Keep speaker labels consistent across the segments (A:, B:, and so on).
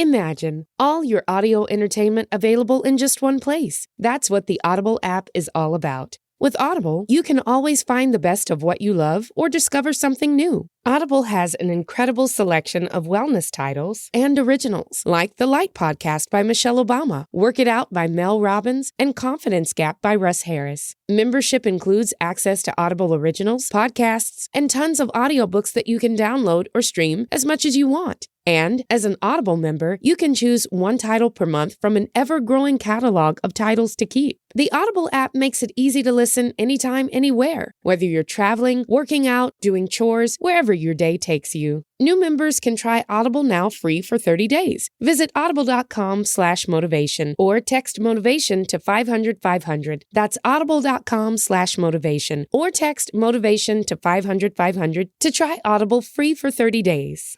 A: Imagine all your audio entertainment available in just one place. That's what the Audible app is all about. With Audible, you can always find the best of what you love or discover something new. Audible has an incredible selection of wellness titles and originals, like The Light Podcast by Michelle Obama, Work It Out by Mel Robbins, and Confidence Gap by Russ Harris. Membership includes access to Audible originals, podcasts, and tons of audiobooks that you can download or stream as much as you want. And as an Audible member, you can choose one title per month from an ever-growing catalog of titles to keep. The Audible app makes it easy to listen anytime, anywhere, whether you're traveling, working out, doing chores, wherever your day takes you. New members can try Audible now free for 30 days. Visit audible.com/motivation or text motivation to 500-500. That's audible.com/motivation or text motivation to 500-500 to try Audible free for 30 days.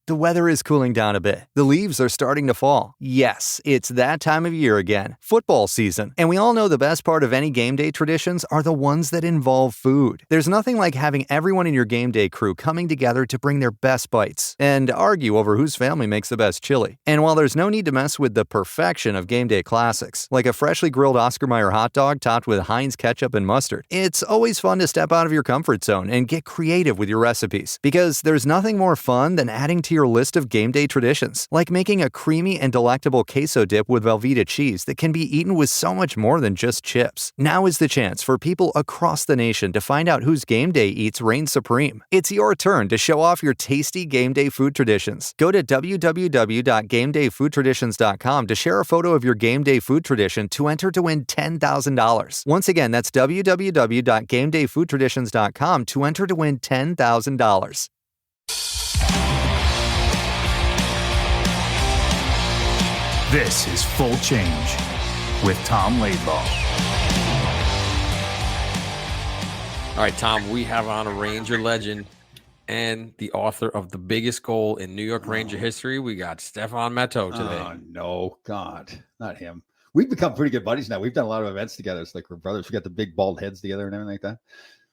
B: The weather is cooling down a bit. The leaves are starting to fall. Yes, it's that time of year again. Football season. And we all know the best part of any game day traditions are the ones that involve food. There's nothing like having everyone in your game day crew coming together to bring their best bites and argue over whose family makes the best chili. And while there's no need to mess with the perfection of game day classics, like a freshly grilled Oscar Mayer hot dog topped with Heinz ketchup and mustard, it's always fun to step out of your comfort zone and get creative with your recipes. Because there's nothing more fun than adding to your list of game day traditions, like making a creamy and delectable queso dip with Velveeta cheese that can be eaten with so much more than just chips. Now is the chance for people across the nation to find out whose game day eats reign supreme. It's your turn to show off your tasty game day food traditions. Go to www.gamedayfoodtraditions.com to share a photo of your game day food tradition to enter to win $10,000. Once again, that's www.gamedayfoodtraditions.com to enter to win $10,000.
C: This is Full Change with Tom Laidlaw.
D: All right, Tom, we have on a Ranger legend and the author of the biggest goal in New York Ranger history. We got Stéphane Matteau today.
E: Oh, no, God, not him. We've become pretty good buddies now. We've done a lot of events together. It's like we're brothers. We got the big bald heads together and everything like that.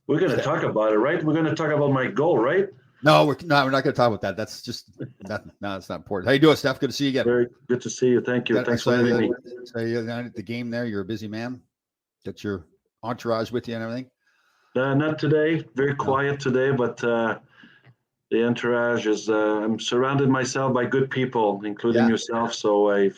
F: We're going to talk about it, right? We're going to talk about my goal, right?
E: No, we're not going to talk about that. That's just no, it's not important. How you doing, Steph? Good to see you again.
F: Very good to see you. Thank you. Thanks for having me.
E: So you're at the game there. You're a busy man. Got your entourage with you and everything?
F: Not today. Very quiet today, but the entourage is. I'm surrounded myself by good people, including yourself. So I'm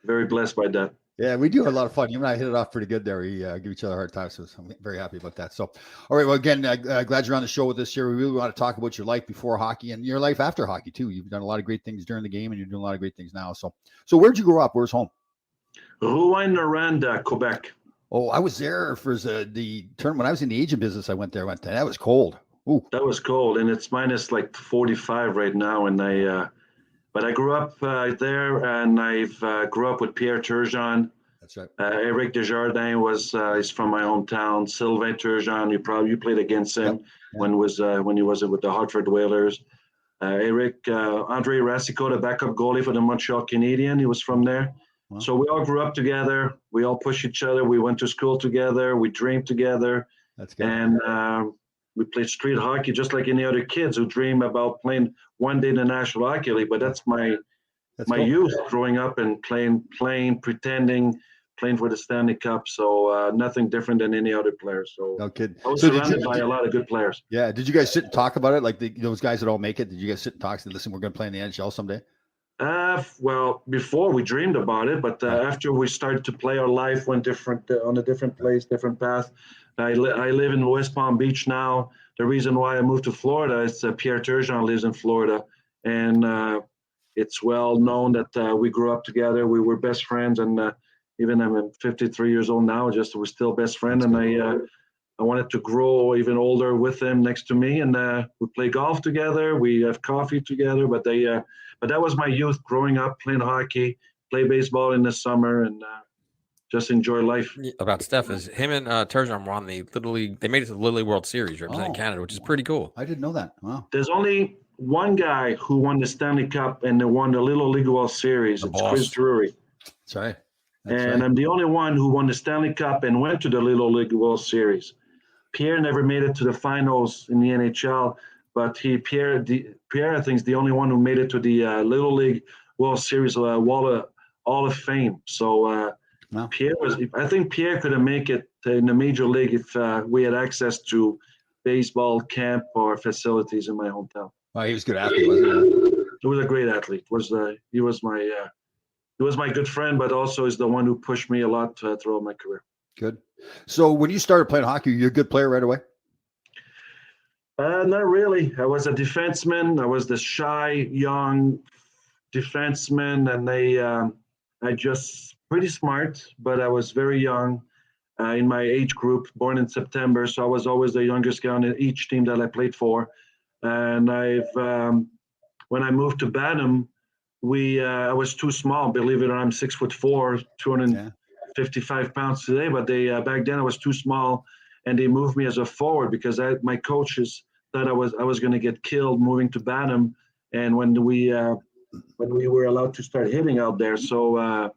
F: very blessed by that. Yeah,
E: we do have a lot of fun. You and I hit it off pretty good there. We give each other a hard time, so I'm very happy about that. So, all right, well, again, glad you're on the show with us here. We really want to talk about your life before hockey and your life after hockey, too. You've done a lot of great things during the game, and you're doing a lot of great things now. So where'd you grow up? Where's home?
F: Rouyn-Noranda, Quebec.
E: Oh, I was there for the term. When I was in the agent business, I went there. That was cold. Ooh.
F: That was cold, and it's minus like 45 right now, and but I grew up there, and I've grew up with Pierre Turgeon.
E: That's right.
F: Eric Desjardins is from my hometown. Sylvain Turgeon, you played against him when he was with the Hartford Whalers. Andre Racicot, the backup goalie for the Montreal Canadiens, he was from there. Wow. So we all grew up together. We all pushed each other. We went to school together. We dreamed together.
E: That's good.
F: And we played street hockey just like any other kids who dream about playing one day in the National Hockey League. But that's my cool. Youth growing up and playing, pretending, playing for the Stanley Cup. So nothing different than any other player. So
E: no kid.
F: I was surrounded by a lot of good players.
E: Yeah. Did you guys sit and talk about it? Like those guys that all make it? Did you guys sit and talk and say, listen, we're going to play in the NHL someday?
F: Well, before we dreamed about it, but after we started to play, our life went different on a different place, different path. I live in West Palm Beach now. The reason why I moved to Florida is Pierre Turgeon lives in Florida, and it's well known that we grew up together. We were best friends, and even I'm 53 years old now. We're still best friends, and I wanted to grow even older with him next to me, and we play golf together. We have coffee together, but that was my youth growing up, playing hockey, play baseball in the summer, and just enjoy life.
D: About Steph is him and Turgeon were on the Little League. They made it to the Little League World Series representing Canada, which is pretty cool.
E: I didn't know that. Wow.
F: There's only one guy who won the Stanley Cup and won the Little League World Series. It's Chris Drury.
E: That's right.
F: I'm the only one who won the Stanley Cup and went to the Little League World Series. Pierre never made it to the finals in the NHL, but Pierre, I think, is the only one who made it to the Little League World Series Hall of Fame. So
E: Wow.
F: I think Pierre could have made it in the major league if we had access to baseball camp or facilities in my hometown.
E: Well, he was a good athlete, wasn't he?
F: He was a great athlete. He was my good friend, but also is the one who pushed me a lot throughout my career.
E: Good. So when you started playing hockey, you're a good player right away?
F: Not really. I was a defenseman. I was the shy, young defenseman, and I just pretty smart, but I was very young in my age group, born in September. So I was always the youngest guy on each team that I played for. And when I moved to Bantam, I was too small. Believe it or not, I'm 6'4", 255 pounds today. But back then I was too small, and they moved me as a forward because my coaches thought I was going to get killed moving to Bantam. And when we were allowed to start hitting out there, so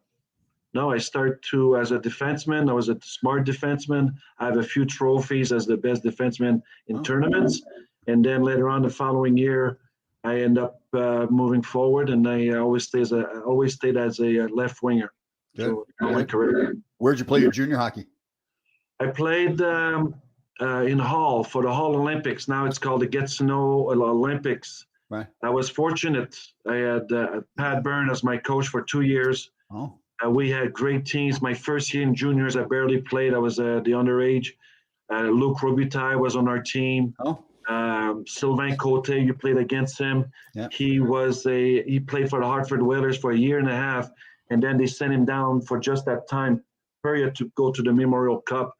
F: no, I started as a defenseman. I was a smart defenseman. I have a few trophies as the best defenseman in tournaments. And then later on the following year, I end up moving forward, and I always stayed as a left winger.
E: Good.
F: My career.
E: Where'd you play your junior hockey?
F: I played in Hull for the Hull Olympics. Now it's called the Gatineau Olympics.
E: Right.
F: I was fortunate. I had Pat Byrne as my coach for 2 years.
E: Oh.
F: We had great teams. My first year in juniors, I barely played. I was the underage. Luc Robitaille was on our team.
E: Oh.
F: Sylvain Cote, you played against him.
E: Yeah.
F: He played for the Hartford Whalers for a year and a half, and then they sent him down for just that time period to go to the Memorial Cup.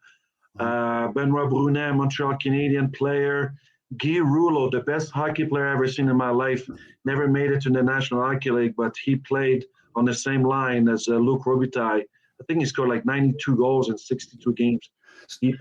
F: Benoit Brunet, Montreal Canadian player. Guy Rouleau, the best hockey player I've ever seen in my life, never made it to the National Hockey League, but he played on the same line as Luc Robitaille. I think he scored like 92 goals in 62 games. Guy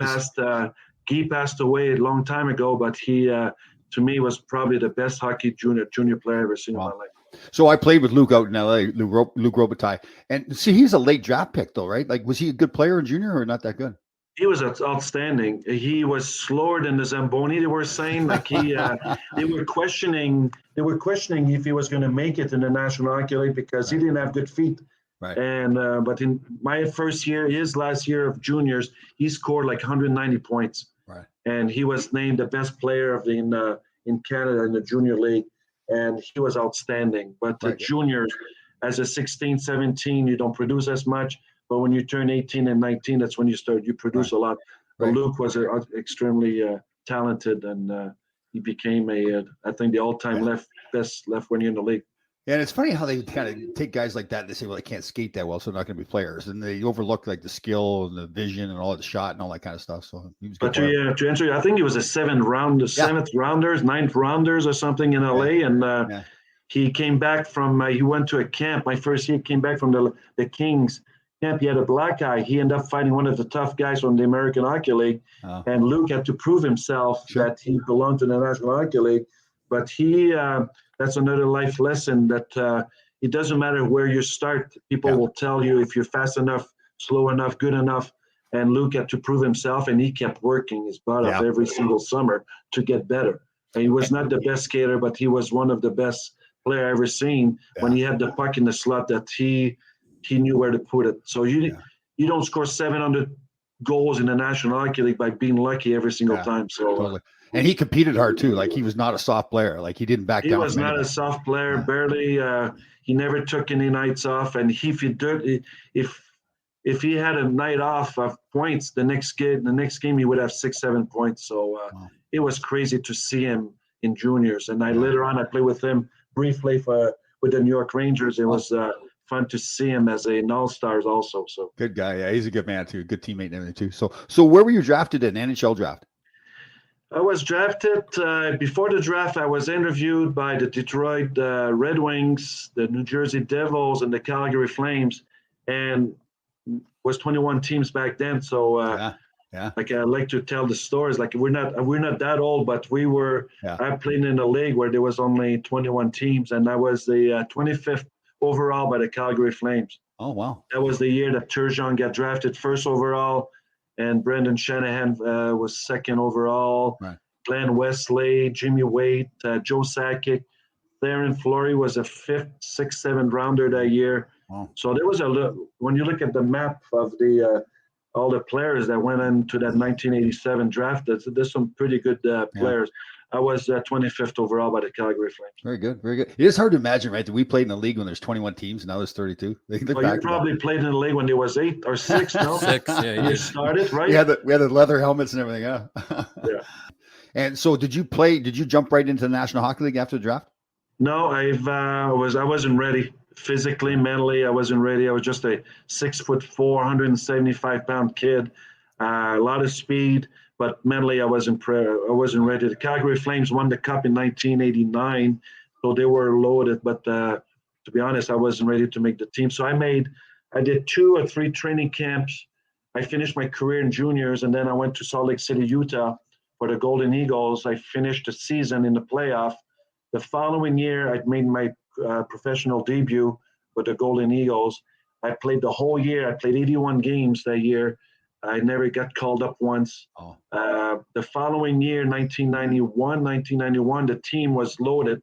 F: passed away a long time ago, but he, to me, was probably the best hockey junior player I've ever seen in my life.
E: So I played with Luke out in L.A., Luc Robitaille. And see, he's a late draft pick, though, right? Like, was he a good player in junior or not that good?
F: He was outstanding. He was slower than the Zamboni. They were saying they were questioning if he was going to make it in the National Hockey League because he didn't have good feet.
E: Right.
F: And but in my first year, his last year of juniors, he scored like 190 points.
E: Right.
F: And he was named the best player in Canada in the junior league, and he was outstandanding. But the juniors, as a 16, 17, you don't produce as much. But when you turn 18 and 19, that's when you produce a lot. But Luke was extremely talented, and he became I think the all-time best left winger in the league.
E: Yeah, and it's funny how they kind of take guys like that and they say, well, they can't skate that well, so they're not going to be players. And they overlook like the skill and the vision and all the shot and all that kind of stuff. So he was good.
F: But to answer you, I think he was a seventh rounders, ninth rounders or something in LA. And he came back from, he went to a camp. My first year, came back from the Kings camp. He had a black eye. He ended up fighting one of the tough guys from the American Hockey League. Oh. And Luke had to prove himself that he belonged to the National Hockey League. But that's another life lesson that it doesn't matter where you start. People will tell you if you're fast enough, slow enough, good enough. And Luke had to prove himself, and he kept working his butt off every single summer to get better. And he was not the best skater, but he was one of the best player I've ever seen. When he had the puck in the slot, that he knew where to put it. So you don't score 700 goals in the National Hockey League by being lucky every single time. So.
E: Totally. And he competed hard too. Like he was not a soft player. Like he didn't back down.
F: He was not a soft player. Barely. He never took any nights off. And if he had a night off of points, the next game he would have 6-7 points. So it was crazy to see him in juniors. And later on I played with him briefly with the New York Rangers. It was fun to see him as an all-stars also. So
E: good guy. Yeah, he's a good man too. Good teammate and everything too. So where were you drafted in NHL draft?
F: I was drafted before the draft. I was interviewed by the Detroit Red Wings, the New Jersey Devils, and the Calgary Flames, and was 21 teams back then. So, like I like to tell the stories. Like we're not that old, but we were. I played in a league where there was only 21 teams, and I was the 25th overall by the Calgary Flames.
E: Oh wow!
F: That was the year that Turgeon got drafted first overall. And Brendan Shanahan was second overall.
E: Right.
F: Glenn Wesley, Jimmy Waite, Joe Sakic. Theron Fleury was a 5th, 6th, 7th rounder that year.
E: Wow.
F: So there was when you look at the map of the all the players that went into that 1987 draft, there's some pretty good players. I was 25th overall by the Calgary Flames.
E: Very good, very good. It is hard to imagine, right, that we played in a league when there's 21 teams and now there's 32.
F: Well, you probably played in the league when there was 8 or 6, no?
D: 6, yeah.
F: You started, right?
E: We had the leather helmets and everything, yeah.
F: Yeah.
E: And so did you jump right into the National Hockey League after the draft?
F: No, I wasn't ready. Physically, mentally, I wasn't ready. I was just a 6'4", 175-pound kid, a lot of speed, but mentally I wasn't ready. The Calgary Flames won the Cup in 1989, so they were loaded. But to be honest, I wasn't ready to make the team. So I did 2 or 3 training camps. I finished my career in juniors, and then I went to Salt Lake City, Utah, for the Golden Eagles. I finished the season in the playoff. The following year, I made my professional debut with the Golden Eagles. I played the whole year. I played 81 games that year. I never got called up once.
E: Oh.
F: The following year, 1991, the team was loaded.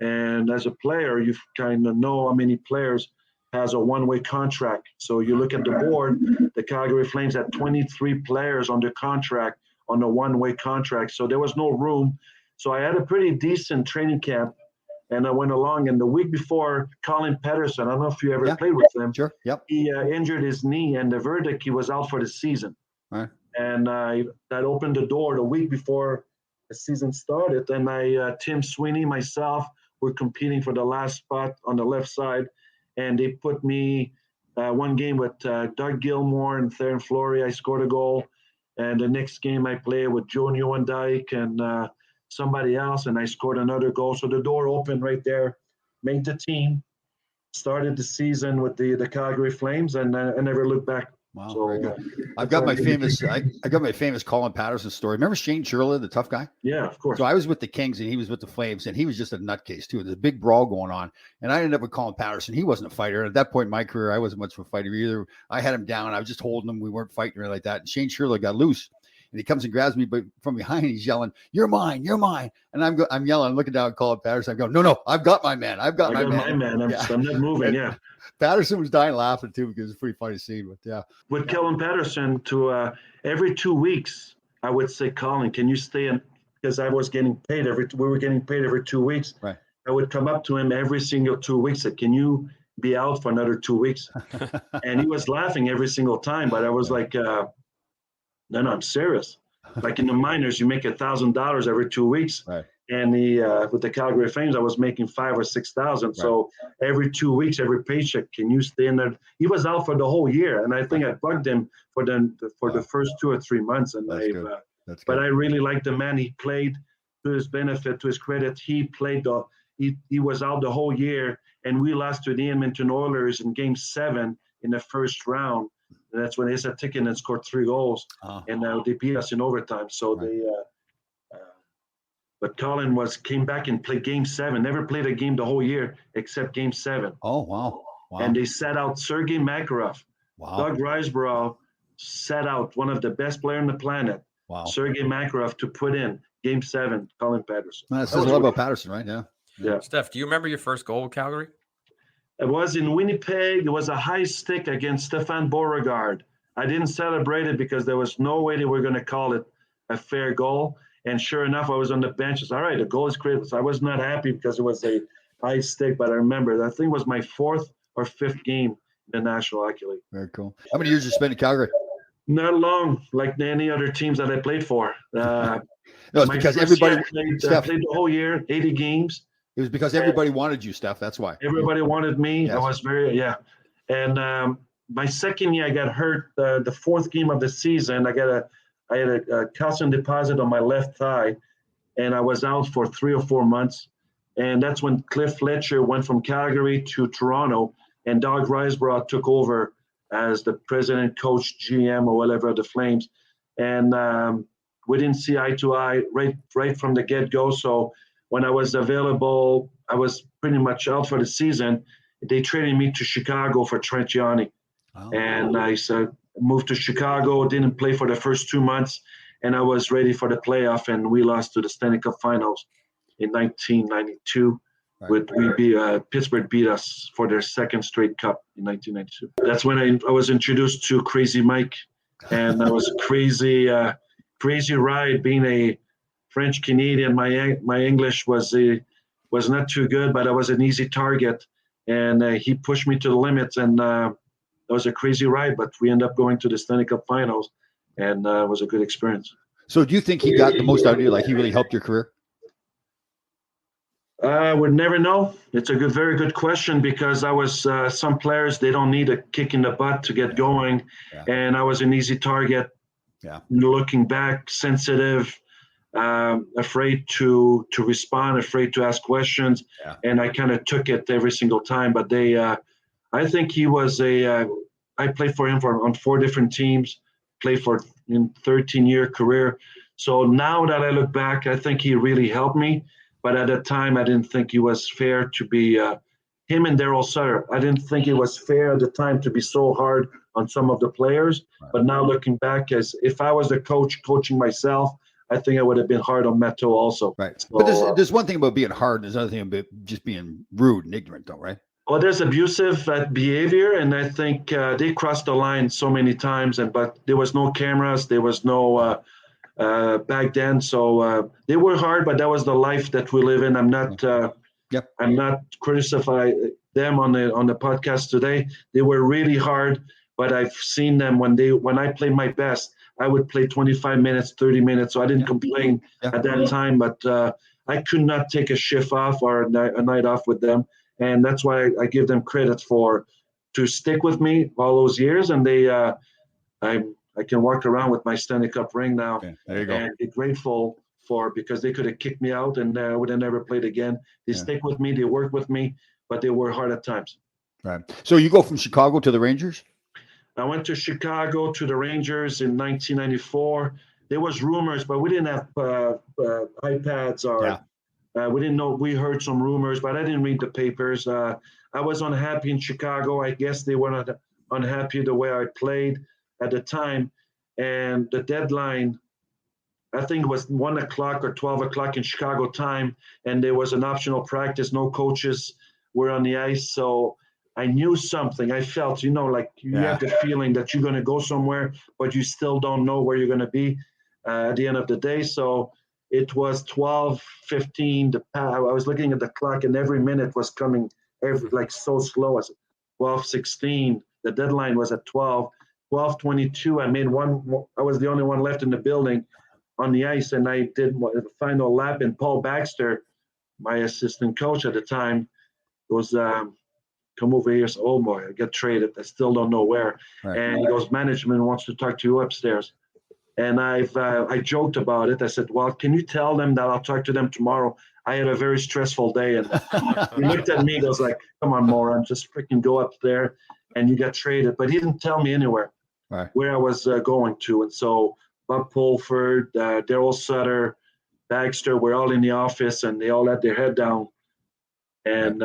F: And as a player, you kind of know how many players has a one-way contract. So you look at the board, the Calgary Flames had 23 players under contract on a one-way contract. So there was no room. So I had a pretty decent training camp. And I went along, and the week before, Colin Pettersson, I don't know if you ever played with him.
E: Sure, yep.
F: He injured his knee, and the verdict, he was out for the season.
E: All right.
F: And that opened the door the week before the season started. And Tim Sweeney, myself, were competing for the last spot on the left side. And they put me one game with Doug Gilmour and Theron Fleury. I scored a goal. And the next game I played with Joe Nieuwendyk and somebody else, and I scored another goal. So the door opened right there, made the team, started the season with the Calgary Flames, and I never looked back.
E: Wow,
F: So,
E: very good. I got my famous Colin Patterson story. Remember Shane Churla, the tough guy?
F: Yeah, of course.
E: So I was with the Kings and he was with the Flames, and he was just a nutcase too. There's a big brawl going on, and I ended up with Colin Patterson. He wasn't a fighter. At that point in my career, I wasn't much of a fighter either. I had him down. I was just holding him. We weren't fighting or anything like that. And Shane Churla got loose. And he comes and grabs me from behind. He's yelling, "You're mine, you're mine!" And I'm yelling, I'm looking down at Colin Patterson. I'm going, "No, I've got my man. I've got my man.
F: I'm not moving." Yeah.
E: Patterson was dying laughing too because it's a pretty funny scene. But yeah,
F: with Colin Patterson, to every 2 weeks, I would say, "Colin, can you stay in?" Because I was getting paid we were getting paid every 2 weeks.
E: Right. I
F: would come up to him every single 2 weeks. Said, "Can you be out for another 2 weeks?" And he was laughing every single time. But I was like, No, I'm serious. Like in the minors, you make $1,000 every 2 weeks.
E: Right.
F: And with the Calgary Flames, I was making $5,000 or $6,000. Right. So every 2 weeks, every paycheck, can you stay in there? He was out for the whole year, and I think I bugged him for the first 2 or 3 months. And but I really liked the man. He played to his benefit, to his credit. He played he was out the whole year, and we lost to the Edmonton Oilers in Game 7 in the first round. And that's when they said Ticken and scored 3 goals, and they beat us in overtime. So but Colin came back and played Game 7. Never played a game the whole year except Game 7.
E: Oh wow!
F: And they sat out Sergei Makarov.
E: Wow.
F: Doug Riseborough sat out one of the best players on the planet.
E: Wow.
F: Sergei Makarov to put in Game 7. Colin Patterson.
E: That says a lot about Patterson, right? Yeah.
F: Yeah.
D: Steph, do you remember your first goal with Calgary?
F: It was in Winnipeg. It was a high stick against Stéphane Beauregard. I didn't celebrate it because there was no way they were going to call it a fair goal. And sure enough, I was on the bench. It's all right, the goal is great. So I was not happy because it was a high stick, but I remember that thing was my 4th or 5th game in the National Hockey League.
E: Very cool. How many years did you spend in Calgary?
F: Not long, like any other teams that I played for.
E: No, it's because everybody
F: played the whole year, 80 games.
E: It was because everybody wanted you, Steph. That's why.
F: Everybody wanted me.
E: Yes.
F: I was And my second year, I got hurt. The 4th game of the season, I had a calcium deposit on my left thigh, and I was out for 3 or 4 months. And that's when Cliff Fletcher went from Calgary to Toronto, and Doug Riseborough took over as the president, coach, GM, or whatever of the Flames. And we didn't see eye to eye right from the get-go. So when I was available, I was pretty much out for the season. They traded me to Chicago for Trent Gianni. Oh. And I moved to Chicago, didn't play for the first 2 months. and I was ready for the playoff, and we lost to the Stanley Cup Finals in 1992.
E: Right.
F: Pittsburgh beat us for their second straight cup in 1992. That's when I was introduced to Crazy Mike, and that was a crazy ride. Being a French Canadian, my English was not too good, but I was an easy target, and he pushed me to the limits, and that was a crazy ride. But we ended up going to the Stanley Cup Finals, and it was a good experience.
E: So do you think he got the most out of you? Like he really helped your career?
F: I would never know. It's a very good question, because I was some players, they don't need a kick in the butt to get going.
E: Yeah.
F: And I was an easy target.
E: Yeah.
F: Looking back, sensitive, afraid to respond, afraid to ask questions.
E: Yeah.
F: And I kind of took it every single time. But I think he was I played for him on 4 different teams, played for in 13-year career. So now that I look back, I think he really helped me. But at the time, I didn't think it was fair to be him and Daryl Sutter. I didn't think it was fair at the time to be so hard on some of the players.
E: Right.
F: But now looking back, as if I was the coach coaching myself, I think I would have been hard on Matteau also.
E: Right.
F: So,
E: But there's one thing about being hard. There's another thing about just being rude and ignorant, though, right?
F: well, there's abusive behavior, and I think they crossed the line so many times. But there was no cameras, there was no back then, so they were hard. But that was the life that we live in. I'm not.
E: Yep.
F: I'm not criticizing them on the podcast today. They were really hard, but I've seen them when I played my best. I would play 25 minutes, 30 minutes, so I didn't complain at that time. But I could not take a shift off or a night off with them, and that's why I give them credit to stick with me all those years. And I can walk around with my Stanley Cup ring now.
E: Okay, there you go.
F: And be grateful because they could have kicked me out and I would have never played again. They stick with me, they work with me, but they were hard at times.
E: Right. So you go from Chicago to the Rangers?
F: I went to Chicago to the Rangers in 1994. There was rumors, but we didn't have iPads or we didn't know. We heard some rumors, but I didn't read the papers. I was unhappy in Chicago. I guess they were not unhappy the way I played at the time. And the deadline, I think it was 1 o'clock or 12 o'clock in Chicago time, and there was an optional practice. No coaches were on the ice, so I knew something. I felt, you have the feeling that you're going to go somewhere, but you still don't know where you're going to be at the end of the day. So it was 12:15. I was looking at the clock, and every minute was coming so slow. As 12:16. The deadline was at 12. 12:22. I made one. I was the only one left in the building on the ice, and I did the final lap. And Paul Baxter, my assistant coach at the time, was come over here. So, oh boy, I got traded. I still don't know where. Right. And he goes, management wants to talk to you upstairs. And I joked about it. I said, well, can you tell them that I'll talk to them tomorrow? I had a very stressful day. And he looked at me, he goes like, come on, moron, just freaking go up there and you got traded. But he didn't tell me anywhere where I was going to. And so Bob Pulford, Daryl Sutter, Baxter were all in the office, and they all had their head down. And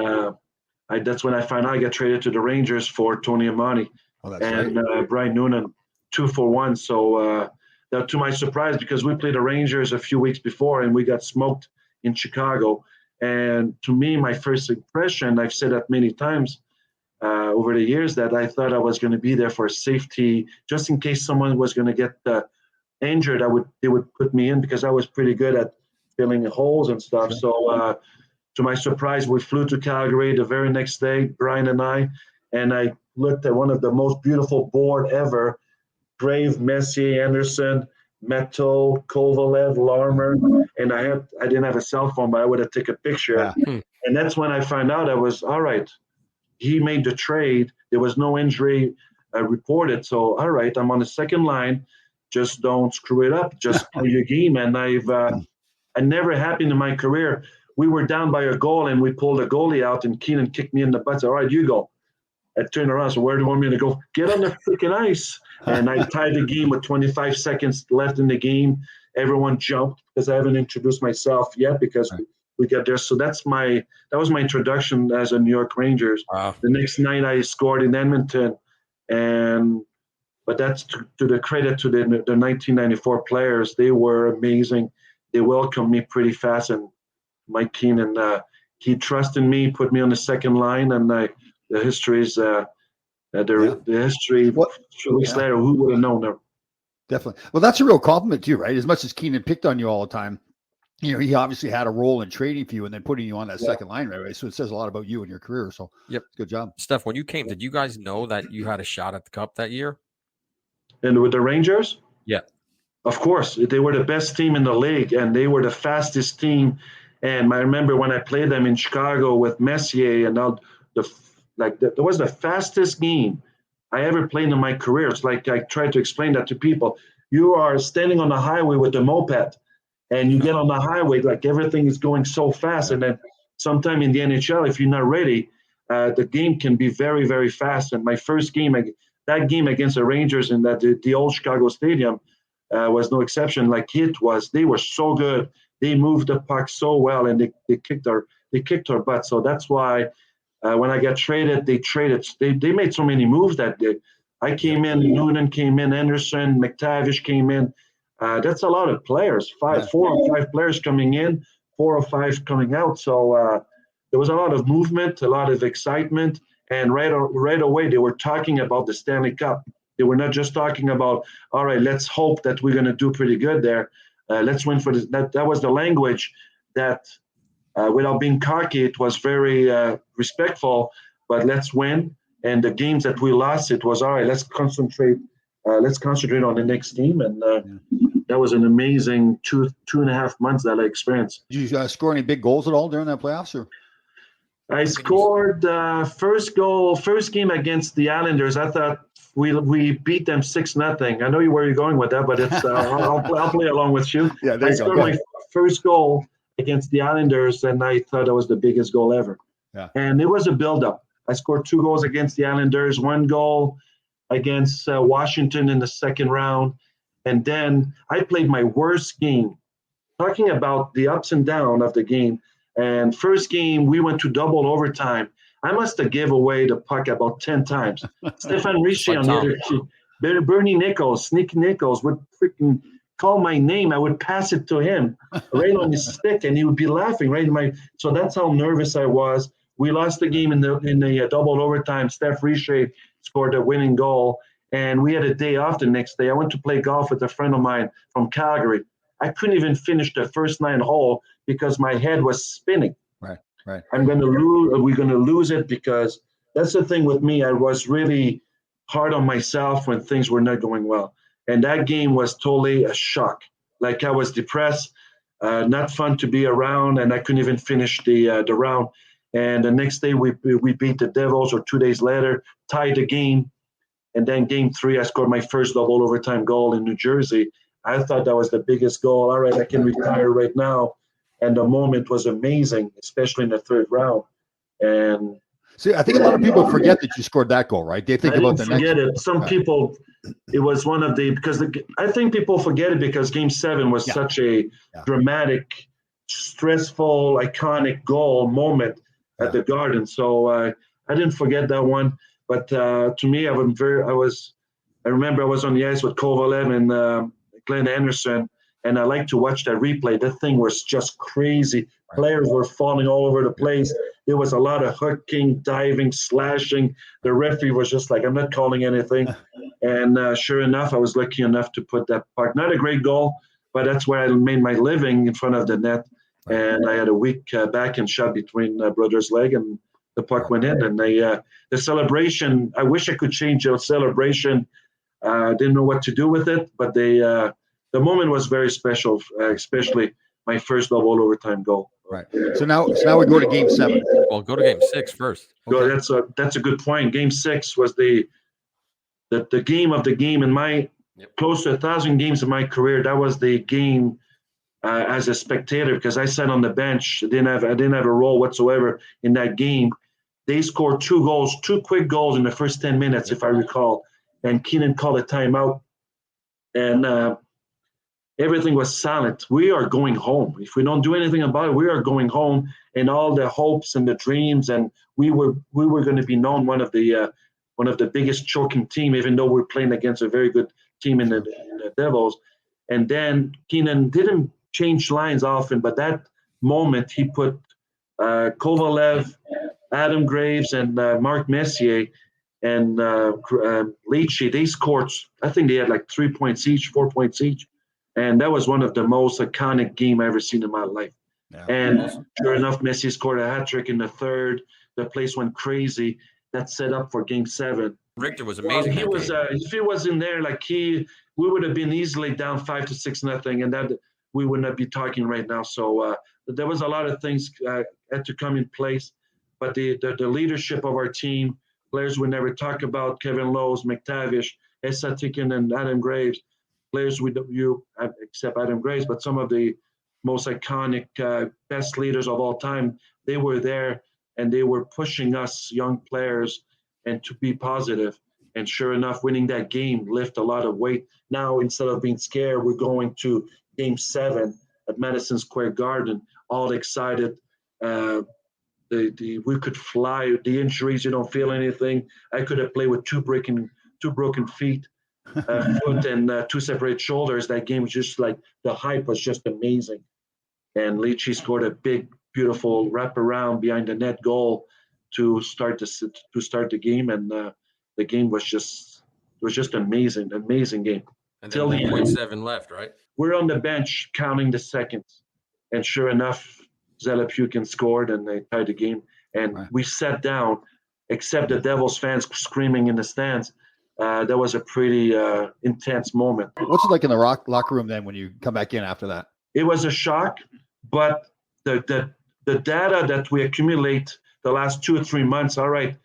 F: that's when I found out I got traded to the Rangers for Tony Amani and Brian Noonan, 2-for-1. So that, to my surprise, because we played the Rangers a few weeks before and we got smoked in Chicago. And to me, my first impression, I've said that many times over the years, that I thought I was going to be there for safety, just in case someone was going to get injured. They would put me in because I was pretty good at filling holes and stuff. Sure. So to my surprise, we flew to Calgary the very next day, Brian and I looked at one of the most beautiful board ever: Grave, Messier, Anderson, Matteau, Kovalev, Larmer. And I didn't have a cell phone, but I would have taken a picture. Yeah. And that's when I found out I was all right. He made the trade. There was no injury reported. So, all right, I'm on the second line. Just don't screw it up. Just play your game. And I never happened in my career. We were down by a goal, and we pulled a goalie out, and Keenan kicked me in the butt. Said, all right, you go. I turned around. So where do you want me to go? Get on the freaking ice. And I tied the game with 25 seconds left in the game. Everyone jumped because I haven't introduced myself yet because we got there. So that was my introduction as a New York Rangers. Wow. The next night I scored in Edmonton, and But that's to the credit to the 1994 players. They were amazing. They welcomed me pretty fast, and Mike Keenan, he trusted me, put me on the second line, and the history is the history.
E: What?
F: 2 weeks later, who would have known that?
E: Definitely. Well, that's a real compliment too, right? As much as Keenan picked on you all the time, he obviously had a role in trading for you and then putting you on that second line right away. So it says a lot about you and your career. So good job.
D: Steph, when you came, did you guys know that you had a shot at the Cup that year?
F: And with the Rangers?
D: Yeah.
F: Of course. They were the best team in the league, and they were the fastest team. And I remember when I played them in Chicago with Messier, and that was the fastest game I ever played in my career. It's like I tried to explain that to people. You are standing on the highway with the moped, and you get on the highway, like everything is going so fast. And then sometime in the NHL, if you're not ready, the game can be very, very fast. And my first game, that game against the Rangers in the old Chicago Stadium was no exception. Like they were so good. They moved the puck so well, and they kicked our butt. So that's why when I got traded, they made so many moves that day. I came in, Noonan came in, Anderson, McTavish came in. That's a lot of players, 4 or 5 players coming in, 4 or 5 coming out. So there was a lot of movement, a lot of excitement. And right away, they were talking about the Stanley Cup. They were not just talking about, all right, let's hope that we're going to do pretty good there. Let's win for this. That was the language that, without being cocky, it was very respectful, but let's win. And the games that we lost, it was, all right, let's concentrate on the next game. And that was an amazing 2.5 months that I experienced.
E: Did you score any big goals at all during that playoffs? Or?
F: I scored first game against the Islanders. I thought we beat them 6-0. I know where you're going with that, but it's I'll play along with you.
E: Yeah, there
F: I
E: you go.
F: scored my first goal against the Islanders, and I thought that was the biggest goal ever.
E: Yeah.
F: And it was a build-up. I scored 2 goals against the Islanders, 1 goal against Washington in the second round, and then I played my worst game. Talking about the ups and downs of the game. And first game, we went to double overtime. I must have gave away the puck about 10 times. Stéphane Richer on the other team. Bernie Nichols, Sneaky Nichols would freaking call my name. I would pass it to him right on his stick, and he would be laughing right in my. So that's how nervous I was. We lost the game in the double overtime. Steph Richer scored a winning goal, and we had a day off the next day. I went to play golf with a friend of mine from Calgary. I couldn't even finish the first 9 hole because my head was spinning.
E: Right.
F: I'm going to lose. We're going to lose it because that's the thing with me. I was really hard on myself when things were not going well. And that game was totally a shock. Like I was depressed, not fun to be around, and I couldn't even finish the round. And the next day we beat the Devils, or 2 days later, tied the game. And then game 3, I scored my first double overtime goal in New Jersey. I thought that was the biggest goal. All right, I can retire right now. And the moment was amazing, especially in the 3rd round. And
E: see, I think a lot of people forget that you scored that goal, right? They think about the next.
F: Forget it. Some people, it was one of the I think people forget it because Game 7 was such a dramatic, stressful, iconic goal moment at the Garden. So I didn't forget that one. But to me, I remember I was on the ice with Kovalev and Glenn Anderson. And I like to watch that replay. That thing was just crazy. Players were falling all over the place. There was a lot of hooking, diving, slashing. The referee was just like, I'm not calling anything. And sure enough, I was lucky enough to put that puck. Not a great goal, but that's where I made my living, in front of the net. And I had a weak backhand shot between brother's leg, and the puck went in. And the celebration, I wish I could change the celebration. Didn't know what to do with it, but the moment was very special, especially my first double overtime goal.
E: Right. So now we go to Game 7.
D: Well, go to Game 6 first.
F: Okay. That's a good point. Game 6 was the game of the game in my close to 1,000 games in my career. That was the game as a spectator, because I sat on the bench. I didn't have a role whatsoever in that game. They scored 2 goals, 2 quick goals in the first 10 minutes, if I recall. And Keenan called a timeout, and everything was silent. We are going home. If we don't do anything about it, we are going home. And all the hopes and the dreams, and we were going to be known one of the one of the biggest choking team, even though we're playing against a very good team in the Devils. And then Keenan didn't change lines often, but that moment he put Kovalev, Adam Graves, and Mark Messier and Leachy. They scored, I think they had like 3 points each, 4 points each. And that was one of the most iconic games I've ever seen in my life. Yeah, and awesome. Sure enough, Messi scored a hat trick in the third. The place went crazy. That set up for Game 7.
D: Richter was amazing.
F: He was. If he was in there, we would have been easily down 5-6-0, and that we would not be talking right now. So there was a lot of things had to come in place, but the leadership of our team, players we never talk about, Kevin Lowe's, McTavish, Esa Tikin, and Adam Graves, players except Adam Graves, but some of the most iconic, best leaders of all time, they were there, and they were pushing us young players and to be positive. And sure enough, winning that game lift a lot of weight. Now, instead of being scared, we're going to Game 7 at Madison Square Garden, all excited. We could fly. The injuries, you don't feel anything. I could have played with two broken feet, foot, and 2 separate shoulders. That game was just like, the hype was just amazing. And Leachy scored a big, beautiful wraparound behind the net goal to start the game, and the game was just amazing game.
D: And then 1.7 left, right?
F: We're on the bench counting the seconds, and sure enough, Zelepukin scored, and they tied the game. And we sat down, except the Devils fans screaming in the stands. That was a pretty intense moment.
E: What's it like in the locker room then when you come back in after that?
F: It was a shock, but the data that we accumulate the last 2 or 3 months, all right,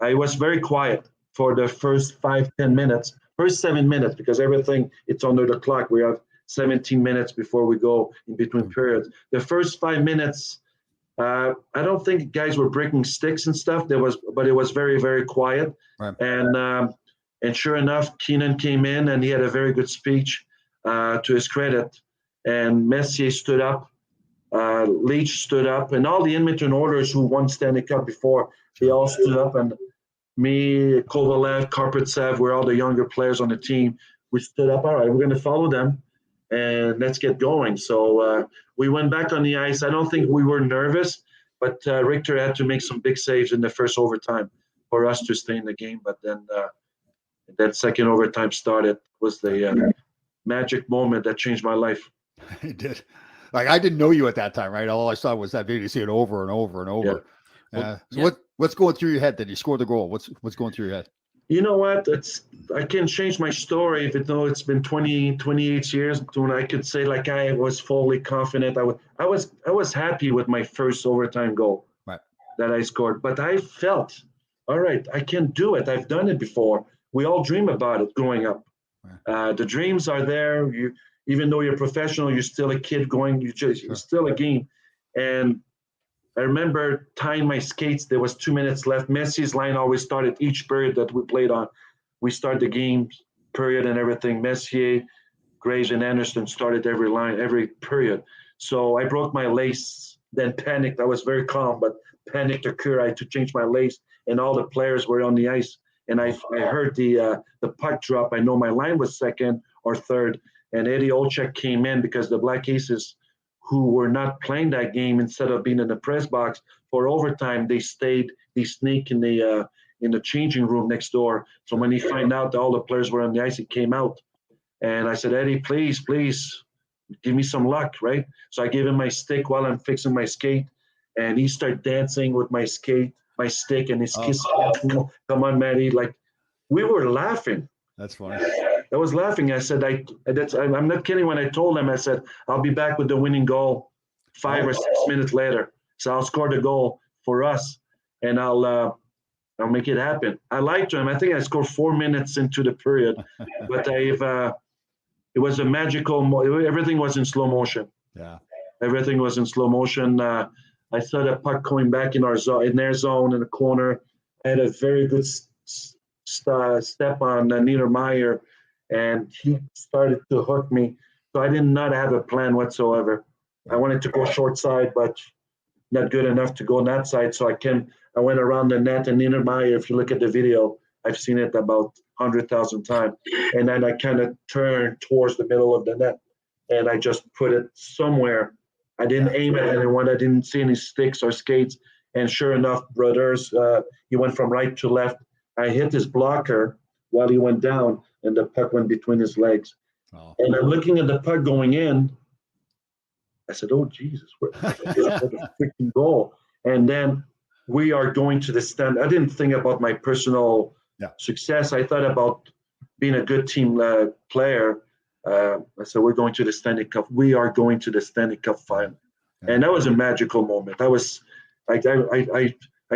F: I was very quiet for the first 5-10 minutes, first 7 minutes, because everything, it's under the clock. We have 17 minutes before we go in between periods. The first 5 minutes, I don't think guys were breaking sticks and stuff. But it was very, very quiet. Right. And sure enough, Keenan came in and he had a very good speech to his credit. And Messier stood up. Leach stood up, and all the Edmonton Oilers who won Stanley Cup before, they all stood up, and me, Kovalev, Karpatsev, we're all the younger players on the team. We stood up, all right, we're going to follow them, and let's get going. So we went back on the ice. I don't think we were nervous, but Richter had to make some big saves in the first overtime for us to stay in the game. But then that second overtime started, was the magic moment that changed my life.
E: It did. Like, I didn't know you at that time, right? All I saw was that video. You see it over and over and over. Yeah. So what's going through your head? Did you score the goal? What's going through your head?
F: You know what? I can change my story, even though it's been 28 years, when I could say like I was fully confident. I was happy with my first overtime goal that I scored, but I felt, all right, I can do it. I've done it before. We all dream about it growing up. The dreams are there. Even though you're professional, you're still a kid going. You're still a game. And I remember tying my skates. There was 2 minutes left. Messi's line always started each period that we played on. We start the game period and everything. Messier, Graves, and Anderson started every line, every period. So I broke my lace, then panicked. I was very calm, but panicked occurred. I had to change my lace, and all the players were on the ice. And I heard the puck drop. I know my line was second or third. And Eddie Olczyk came in because the Black Aces, who were not playing that game, instead of being in the press box for overtime, they sneak in the changing room next door. So when he found out that all the players were on the ice, he came out. And I said, Eddie, please, give me some luck, right? So I gave him my stick while I'm fixing my skate. And he started dancing with my stick, and his kiss. Come on, Matty. Like, we were laughing.
E: That's funny.
F: I was laughing. I said, I'm not kidding when I told him. I said, I'll be back with the winning goal 5 or 6 minutes later. So I'll score the goal for us, and I'll make it happen. I lied to him. I think I scored 4 minutes into the period, but it was a magical. Everything was in slow motion. Yeah, everything was in slow motion. I saw the puck coming back in their zone in the corner. I had a very good step on Niedermeyer, and he started to hook me. So I did not have a plan whatsoever. I wanted to go short side, but not good enough to go on that side. So I went around the net, and Niedermeyer, if you look at the video, I've seen it about 100,000 times. And then I kind of turned towards the middle of the net, and I just put it somewhere. I didn't aim at anyone. I didn't see any sticks or skates. And sure enough, brothers, he went from right to left. I hit his blocker while he went down, and the puck went between his legs.
E: Oh.
F: And I'm looking at the puck going in. I said, "Oh Jesus, what a freaking goal!" And then we are going to the stand. I didn't think about my personal success. I thought about being a good team player. I said, "We're going to the Stanley Cup. We are going to the Stanley Cup final," and that was a magical moment. That was, I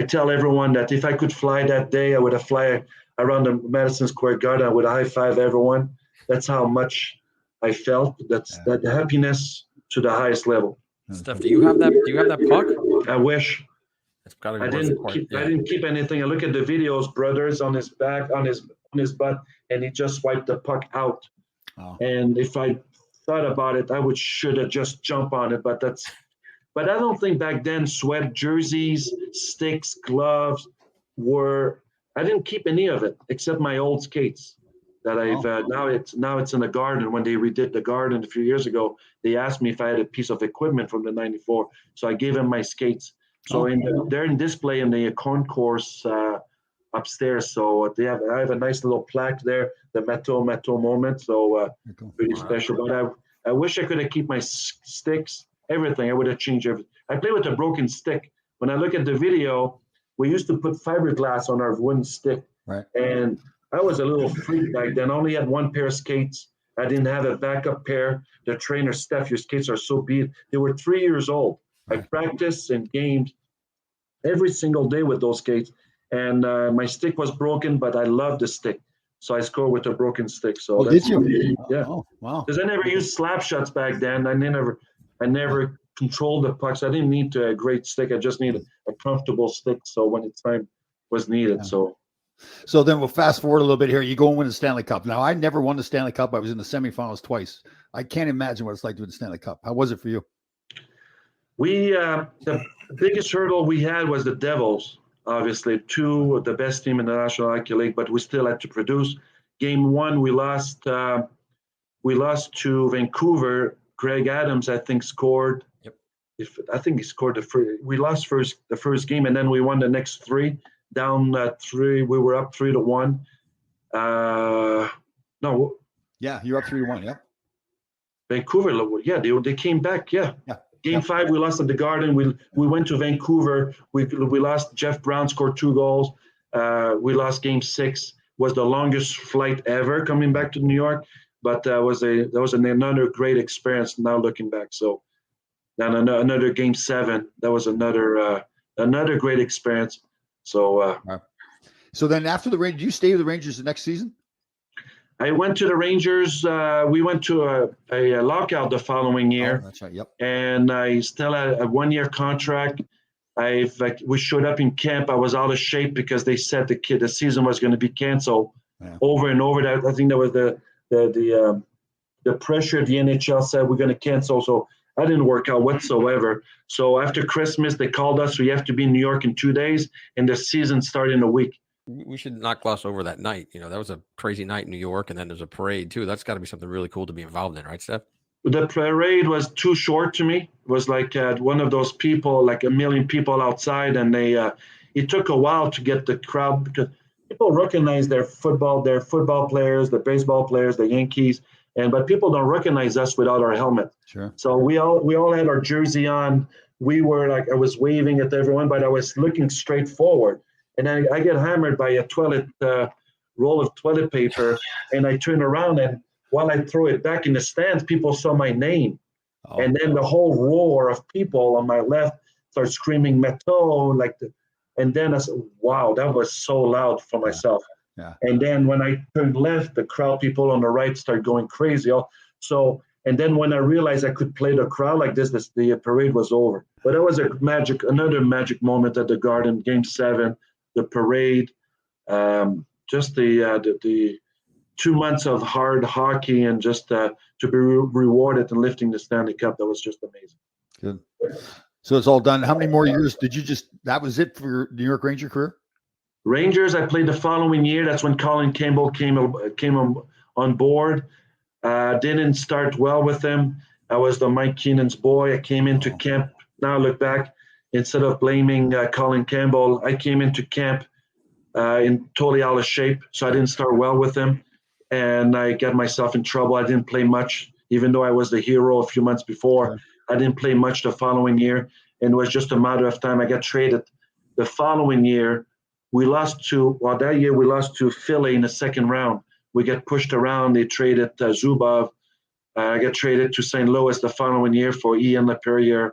F: tell everyone that if I could fly that day, I would have fly around the Madison Square Garden. I would high five everyone. That's how much I felt. That's that happiness to the highest level.
D: Steph, do you have that? Do you have that puck?
F: I wish.
D: It's gotta be
F: I didn't keep anything. I look at the videos, brothers on his back, on his butt, and he just swiped the puck out.
E: Oh.
F: And if I thought about it, I should have just jumped on it. But I don't think back then sweat jerseys, sticks, gloves I didn't keep any of it except my old skates that I've now it's in the garden. When they redid the garden a few years ago, they asked me if I had a piece of equipment from the '94, so I gave them my skates. So they're in display in the concourse upstairs. So I have a nice little plaque there, the Matteau moment. So pretty special. But I wish I could have kept my sticks, everything. I would have changed everything. I play with a broken stick. When I look at the video, we used to put fiberglass on our wooden stick.
E: Right.
F: And I was a little freak back then. I only had one pair of skates. I didn't have a backup pair. The trainer, Steph, your skates are so beat. They were 3 years old. I practiced and gamed every single day with those skates. And my stick was broken, but I loved the stick. So I scored with a broken stick. So
E: did you?
F: Yeah.
E: Oh, wow.
F: Because I never used slap shots back then. I never controlled the pucks. I didn't need a great stick. I just needed a comfortable stick. So when the time was needed.
E: So then we'll fast forward a little bit here. You go and win the Stanley Cup. Now, I never won the Stanley Cup. I was in the semifinals twice. I can't imagine what it's like to win the Stanley Cup. How was it for you?
F: The biggest hurdle we had was the Devils. Obviously, two of the best team in the National Hockey League, but we still had to produce. Game one, we lost to Vancouver. Greg Adams, I think, scored.
D: Yep.
F: I think he scored we lost the first game, and then we won the next three. Down 3, we were up 3-1. No.
E: Yeah, you're up 3-1. Yeah.
F: Vancouver, yeah, they came back. Yeah. Game 5, we lost at the Garden. We went to Vancouver. We lost. Jeff Brown scored 2 goals. We lost Game 6. Was the longest flight ever coming back to New York, but that was another great experience. Now looking back, so then another Game 7. That was another great experience. So.
E: So then after the Rangers, did you stay with the Rangers the next season?
F: I went to the Rangers. We went to a lockout the following year.
E: Oh, that's right. Yep.
F: And I still had a 1-year contract. We showed up in camp. I was out of shape because they said the season was going to be canceled over and over. That I think that was the pressure. The NHL said we're going to cancel. So I didn't work out whatsoever. So after Christmas, they called us. So you have to be in New York in 2 days, and the season started in a week.
D: We should not gloss over that night. That was a crazy night in New York, and then there's a parade too. That's got to be something really cool to be involved in, right, Steph?
F: The parade was too short to me. It was like one of those people, like a million people outside, and it took a while to get the crowd because people recognize their football players, the baseball players, the Yankees, but people don't recognize us without our helmet.
E: Sure.
F: So we all had our jersey on. We were I was waving at everyone, but I was looking straight forward. And then I get hammered by a roll of toilet paper, and I turn around, and while I throw it back in the stands, people saw my name. Oh. And then the whole roar of people on my left start screaming Matteau, and then I said, wow, that was so loud for myself.
E: Yeah.
F: And then when I turned left, the crowd people on the right start going crazy. And then when I realized I could play the crowd like this, the parade was over. But it was another magic moment at the Garden, Game 7. The parade, just the 2 months of hard hockey, and just to be rewarded and lifting the Stanley Cup, that was just amazing.
E: Good. So it's all done. How many more years did you that was it for your New York Ranger career?
F: Rangers, I played the following year. That's when Colin Campbell came on board. Didn't start well with him. I was the Mike Keenan's boy. I came into camp. Now I look back, instead of blaming Colin Campbell, I came into camp in totally out of shape. So I didn't start well with him. And I got myself in trouble. I didn't play much, even though I was the hero a few months before. I didn't play much the following year. And it was just a matter of time. I got traded. The following year, that year we lost to Philly in the second round. We get pushed around. They traded Zubov. I got traded to St. Louis the following year for Ian LaPerriere.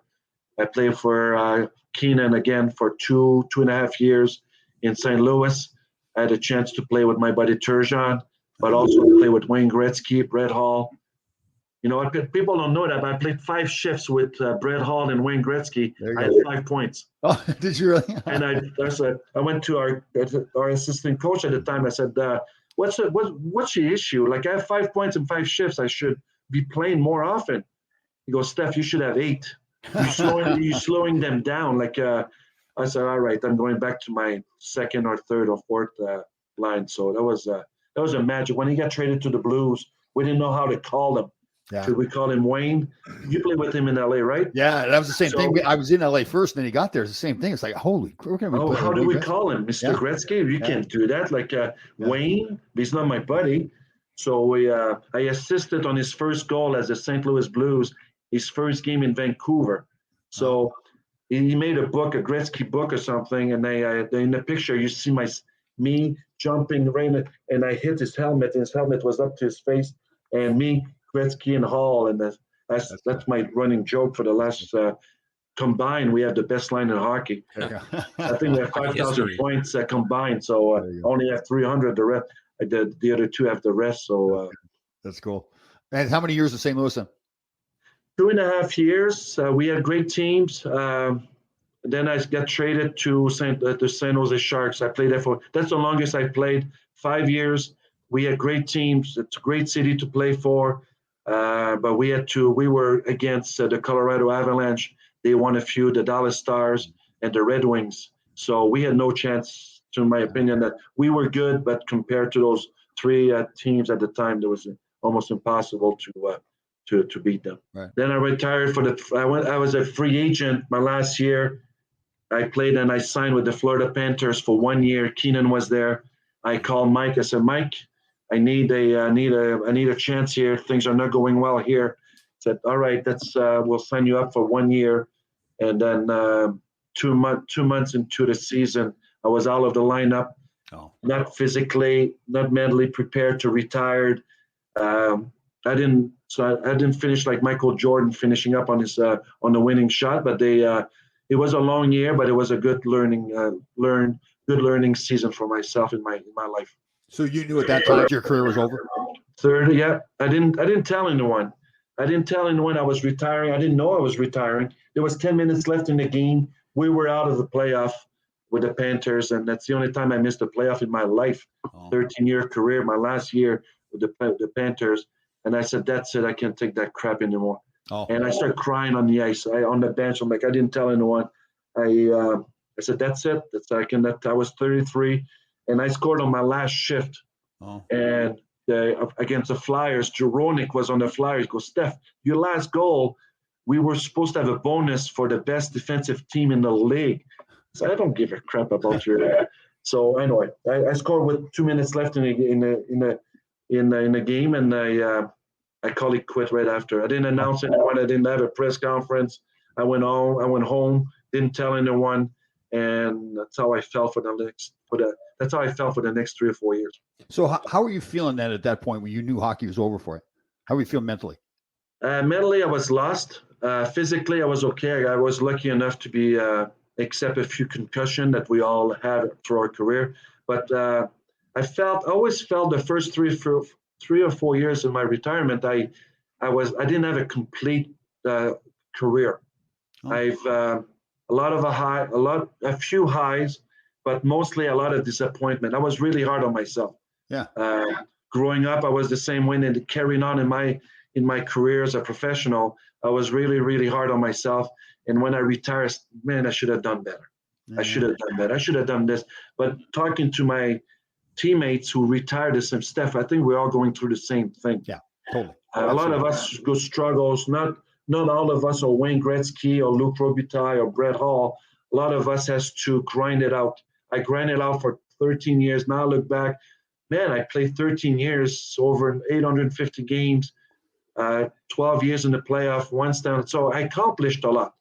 F: I played for Keenan again for two and a half years in St. Louis. I had a chance to play with my buddy Turgeon, but also play with Wayne Gretzky, Brett Hall. You know, people don't know that, but I played 5 shifts with Brett Hall and Wayne Gretzky. I had 5 points.
E: Oh, did you really?
F: And I went to our assistant coach at the time. I said, what's the issue? Like, I have 5 points in 5 shifts. I should be playing more often. He goes, Steph, you should have 8. You're slowing them down. Like, I said, all right, I'm going back to my second or third or fourth line. So that was a magic. When he got traded to the Blues, we didn't know how to call him.
E: Yeah.
F: Should we call him Wayne? You played with him in LA, right?
E: Yeah, that was the same thing. I was in LA first, and then he got there. It's the same thing. It's like, holy,
F: how do we call him? Mr. Gretzky? You can't do that. Like Wayne, he's not my buddy. So I assisted on his first goal as a St. Louis Blues, his first game in Vancouver. So he made a book, a Gretzky book or something, and in the picture you see me jumping right, and I hit his helmet, and his helmet was up to his face, and me, Gretzky and Hall, and that's my running joke for the last combined. We have the best line in hockey. I think we have 5,000 points combined, so only have 300. The other 2 have the rest. So
E: that's cool. And how many years in St. Louis then?
F: 2.5 years. We had great teams. Then I got traded to the San Jose Sharks. I played there that's the longest I played, 5 years. We had great teams. It's a great city to play for. But we were against the Colorado Avalanche. They won a few, the Dallas Stars and the Red Wings. So we had no chance, to my opinion, that we were good, but compared to those 3 teams at the time, it was almost impossible to beat them.
E: Right.
F: Then I retired I was a free agent my last year. I played and I signed with the Florida Panthers for 1 year. Keenan was there. I called Mike. I said, Mike, I need a chance here. Things are not going well here. I said, all right, we'll sign you up for 1 year. And then 2 months into the season, I was out of the lineup, not physically, not mentally prepared to retire. I didn't finish like Michael Jordan finishing up on his on the winning shot, but it was a long year, but it was a good learning season for myself in my life.
E: So you knew at that time your career was over?
F: Yeah. I didn't tell anyone. I didn't tell anyone I was retiring. I didn't know I was retiring. There was 10 minutes left in the game. We were out of the playoff with the Panthers, and that's the only time I missed a playoff in my life. 13-year career, my last year with the Panthers. And I said, that's it. I can't take that crap anymore. And I started crying on the ice, on the bench. I'm like, I didn't tell anyone. I said, that's it. I was 33. And I scored on my last shift. And against the Flyers, Juronic was on the Flyers. He goes, Steph, your last goal, we were supposed to have a bonus for the best defensive team in the league. So I don't give a crap about your. So anyway, I scored with 2 minutes left in the game, and I called it quit right after. I didn't announce anyone. I didn't have a press conference. I went home, didn't tell anyone, and that's how I felt for the next 3 or 4 years.
E: So how were you feeling then at that point when you knew hockey was over for you? How were you feeling mentally?
F: Mentally, I was lost. Physically, I was okay. I was lucky enough to be accept a few concussions that we all have through our career. But I always felt the first 3 or 4 years of my retirement, I didn't have a complete career. I've a few highs, but mostly a lot of disappointment. I was really hard on myself.
E: Yeah.
F: Growing up, I was the same way, and carrying on in my career as a professional, I was really, really hard on myself. And when I retired, man, I should have done better. I should have done that. I should have done this. But talking to my teammates who retired as some Steph, I think we're all going through the same thing.
E: Yeah, totally.
F: A lot of us go struggles. Not all of us are Wayne Gretzky or Luc Robitaille or Brett Hall. A lot of us has to grind it out. I grinded out for 13 years. Now I look back, man, I played 13 years, over 850 games, 12 years in the playoff, one Stanley. So I accomplished a lot.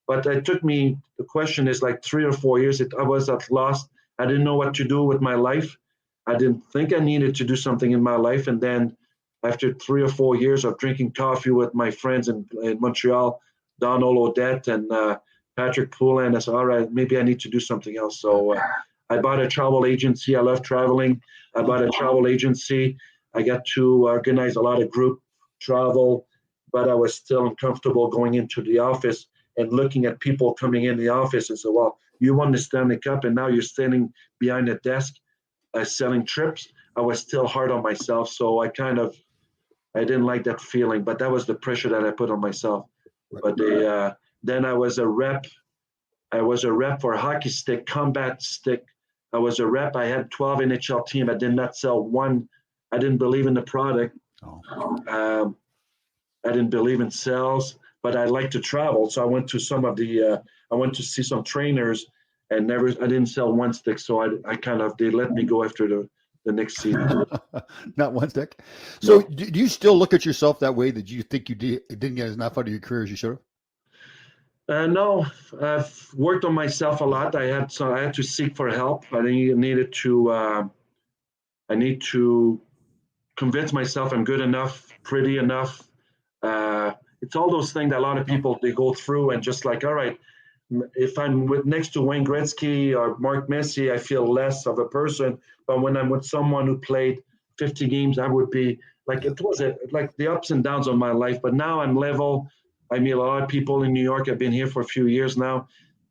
F: But it took me, the question is like 3 or 4 years. I was at lost. I didn't know what to do with my life. I didn't think I needed to do something in my life. And then after 3 or 4 years of drinking coffee with my friends in Montreal, Donald Odette and Patrick Poulin, I said, all right, maybe I need to do something else. So I bought a travel agency. I love traveling. I bought a travel agency. I got to organize a lot of group travel, but I was still uncomfortable going into the office and looking at people coming in the office and say, well, you won the Stanley Cup and now you're standing behind a desk selling trips. I was still hard on myself. So I didn't like that feeling, but that was the pressure that I put on myself. But then I was a rep. I was a rep for Hockey Stick, Combat Stick. I was a rep. I had 12 NHL team. I did not sell one. I didn't believe in the product. I didn't believe in sales, but I like to travel. So I went to I went to see some trainers and I didn't sell one stick. So they let me go after the next season.
E: Not one stick. So do you still look at yourself that way, that you think you didn't get enough out of your career as you should have?
F: No, I've worked on myself a lot. I had to seek for help. I need to convince myself I'm good enough, pretty enough. It's all those things that a lot of people, they go through and just like, all right, if I'm next to Wayne Gretzky or Mark Messier, I feel less of a person. But when I'm with someone who played 50 games, I would be like, it was like the ups and downs of my life. But now I'm level. I meet a lot of people in New York. I've been here for a few years now.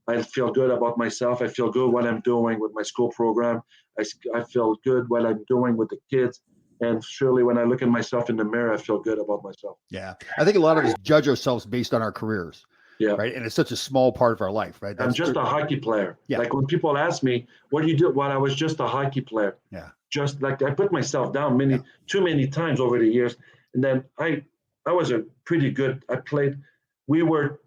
F: I feel good about myself. I feel good what I'm doing with my school program. I feel good what I'm doing with the kids. And surely when I look at myself in the mirror, I feel good about myself.
E: Yeah. I think a lot of us judge ourselves based on our careers.
F: Yeah.
E: Right. And it's such a small part of our life, right?
F: I'm just a hockey player. Yeah. Like when people ask me, what do you do? Well, I was just a hockey player.
E: Yeah.
F: Just like I put myself down too many times over the years. And then I was a pretty good, we were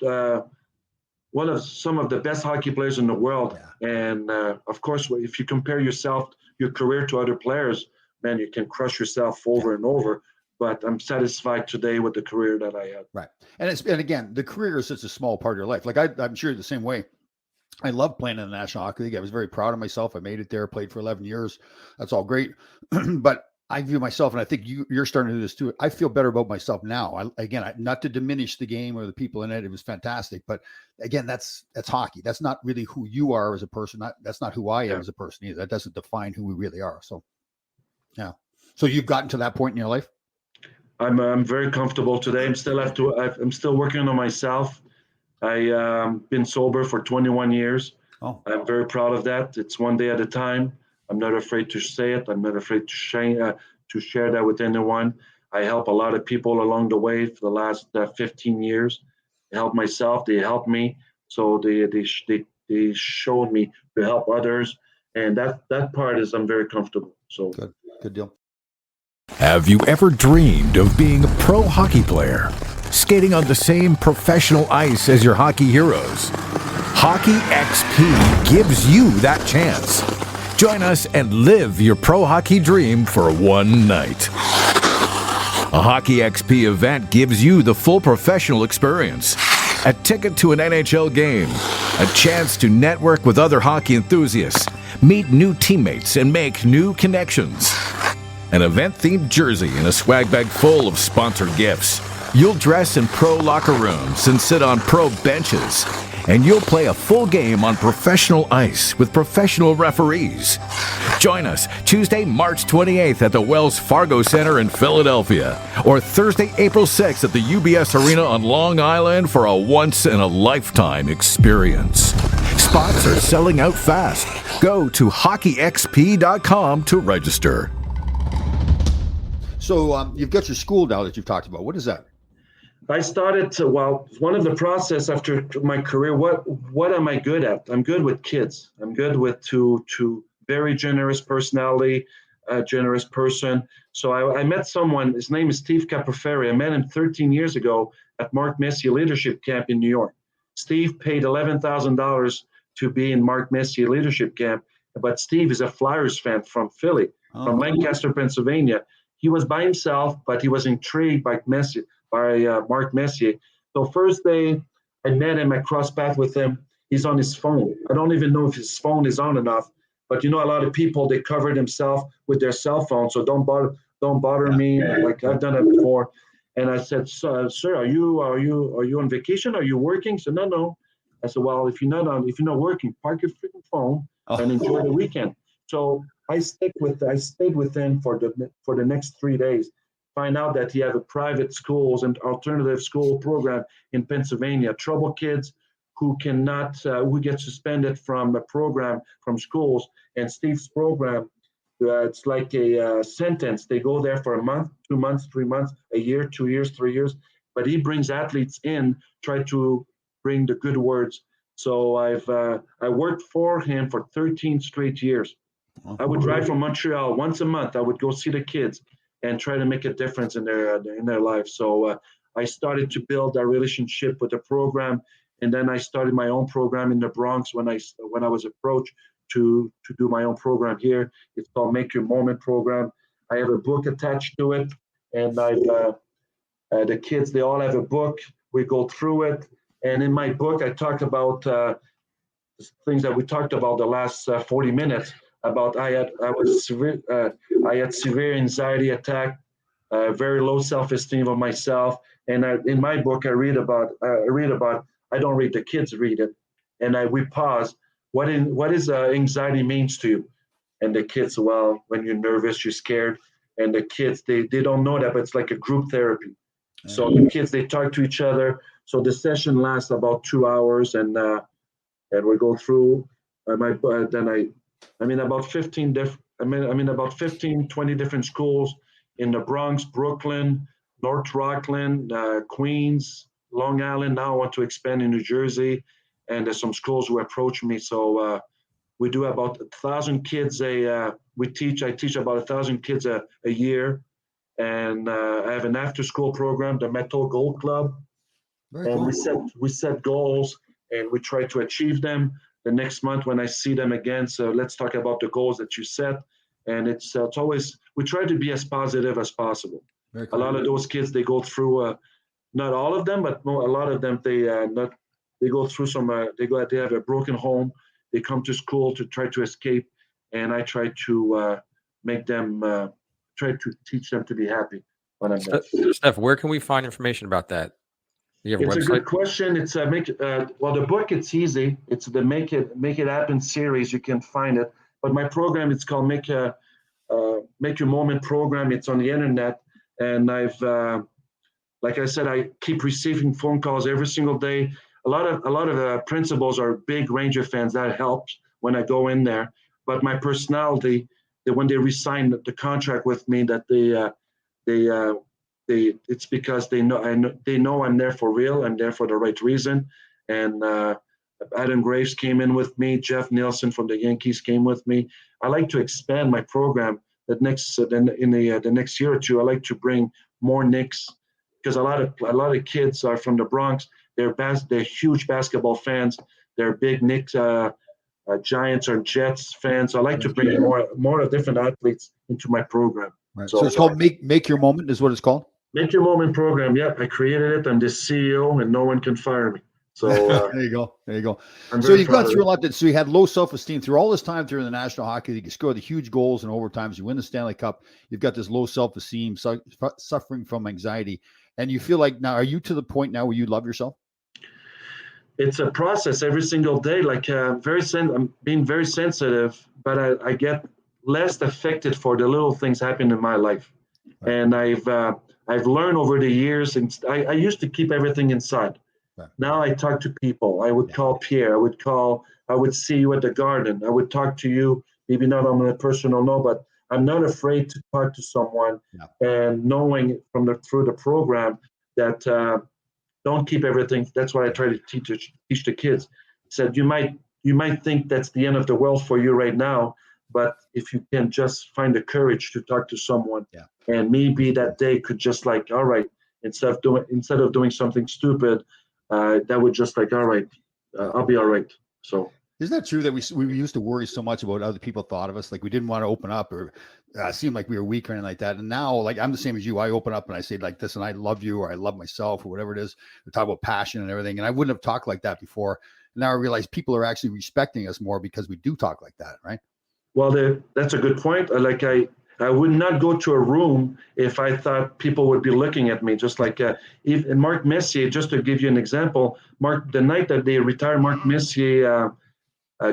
F: some of the best hockey players in the world. Yeah. And of course, if you compare your career to other players, man, you can crush yourself over and over. But I'm satisfied today with the career that I had.
E: Right. And again, the career is such a small part of your life. Like I'm sure the same way. I love playing in the National Hockey League. I was very proud of myself. I made it there, played for 11 years. That's all great. But I view myself, and I think you're starting to do this too. I feel better about myself now. Not to diminish the game or the people in it. It was fantastic. But again, that's hockey. That's not really who you are as a person. That's not who I am as a person either. That doesn't define who we really are. So, yeah. So you've gotten to that point in your life?
F: I'm very comfortable today. I'm still working on myself. I've been sober for 21 years. Oh. I'm very proud of that. It's one day at a time. I'm not afraid to say it. I'm not afraid to share that with anyone. I help a lot of people along the way for the last 15 years. I help myself. They help me. So they showed me to help others. And that part is I'm very comfortable. So
E: good deal.
G: Have you ever dreamed of being a pro hockey player, skating on the same professional ice as your hockey heroes? Hockey XP gives you that chance. Join us and live your pro hockey dream for one night. A Hockey XP event gives you the full professional experience, a ticket to an NHL game, a chance to network with other hockey enthusiasts, meet new teammates, and make new connections. An event-themed jersey and a swag bag full of sponsored gifts. You'll dress in pro locker rooms and sit on pro benches. And you'll play a full game on professional ice with professional referees. Join us Tuesday, March 28th at the Wells Fargo Center in Philadelphia, or Thursday, April 6th at the UBS Arena on Long Island for a once-in-a-lifetime experience. Spots are selling out fast. Go to hockeyxp.com to register.
E: So you've got your school now that you've talked about. What is that?
F: I started to, one of the process after my career, what am I good at? I'm good with kids. I'm good with to very generous personality, generous person. So I met someone, his name is Steve Capoferri. I met him 13 years ago at Mark Messier Leadership Camp in New York. Steve paid $11,000 to be in Mark Messier Leadership Camp, but Steve is a Flyers fan from Philly, from Lancaster, Pennsylvania. He was by himself, but he was intrigued by Mark Messier. So first day I met him, I crossed paths with him. He's on his phone. I don't even know if his phone is on enough, but a lot of people, they cover themselves with their cell phone. So don't bother me. Like I've done it before. And I said, sir, are you on vacation? Are you working? He said, no. I said, well, if you're not working, park your freaking phone and enjoy the weekend. So I stayed with him for the next 3 days. Find out that he have a private schools and alternative school program in Pennsylvania. Trouble kids who get suspended from a program from schools. And Steve's program, it's like a sentence. They go there for a month, 2 months, 3 months, a year, 2 years, 3 years. But he brings athletes in, try to bring the good words. So I worked for him for 13 straight years. I would drive from Montreal once a month. I would go see the kids and try to make a difference in their lives. So I started to build a relationship with the program, and then I started my own program in the Bronx when I was approached to do my own program here. It's called Make Your Moment program. I have a book attached to it, and the kids, they all have a book. We go through it, and in my book, I talk about things that we talked about the last 40 minutes. About I had severe anxiety attack, very low self-esteem of myself, and in my book I read about. I don't read, the kids read it, and we pause. What is anxiety means to you? And the kids, well, when you're nervous, you're scared, and the kids they don't know that, but it's like a group therapy. So the kids, they talk to each other. So the session lasts about 2 hours, and we go through. I'm in about 15 about 15, 20 different schools in the Bronx, Brooklyn, North Rockland, Queens, Long Island. Now I want to expand in New Jersey, and there's some schools who approach me. So we do about 1,000 kids. I teach about 1,000 kids a year, and I have an after-school program, the Matteau Gold Club. Very cool. We set goals and we try to achieve them. The next month when I see them again, so let's talk about the goals that you set. And it's always, we try to be as positive as possible. Cool. A lot of those kids, they go through, not all of them, but a lot of them, they go through some, they have a broken home. They come to school to try to escape. And I try to make them, try to teach them to be happy when I'm there.
D: Steph, where can we find information about that?
F: It's a good question. It's the book, it's easy. It's the Make It Happen series. You can find it. But my program, it's called Make Your Moment program. It's on the internet, and I've, like I said, I keep receiving phone calls every single day. A lot of principals are big Ranger fans. That helps when I go in there. But my personality, that when they re-sign the contract with me, that it's because they know I'm there for real. I'm there for the right reason. And Adam Graves came in with me. Jeff Nielsen from the Yankees came with me. I like to expand my program. The next year or two, I like to bring more Knicks, because a lot of kids are from the Bronx. They're huge basketball fans. They're big Knicks, Giants or Jets fans. So I like to bring more different athletes into my program.
E: Right. So it's called Make Your Moment is what it's called?
F: Make Your Moment program. Yeah, I created it. I'm the CEO, and no one can fire me. So
E: there you go. So you've gone through a lot. So you had low self-esteem through all this time during the National Hockey League. You score the huge goals in overtimes. You win the Stanley Cup. You've got this low self-esteem, suffering from anxiety, and you feel like now, are you to the point now where you love yourself?
F: It's a process every single day. Like I'm being very sensitive, but I get less affected for the little things happening in my life. Right. And I've learned over the years, and I used to keep everything inside. Right. Now I talk to people. I would call Pierre. I would see you at the garden. I would talk to you, maybe not on a personal note, but I'm not afraid to talk to someone, and knowing through the program that don't keep everything. That's why I try to teach the kids. I said, you might think that's the end of the world for you right now, but if you can just find the courage to talk to someone, and maybe that day could just like, all right, instead of doing something stupid, that would just like, all right, I'll be all right. So.
E: Isn't that true that we used to worry so much about what other people thought of us? Like we didn't want to open up or seem like we were weak or anything like that. And now, like I'm the same as you. I open up and I say like this, and I love you, or I love myself, or whatever it is. We talk about passion and everything. And I wouldn't have talked like that before. And now I realize people are actually respecting us more because we do talk like that, right?
F: Well, that's a good point. I would not go to a room if I thought people would be looking at me. Just like and Marc Messier, just to give you an example, the night that they retired Marc Messier.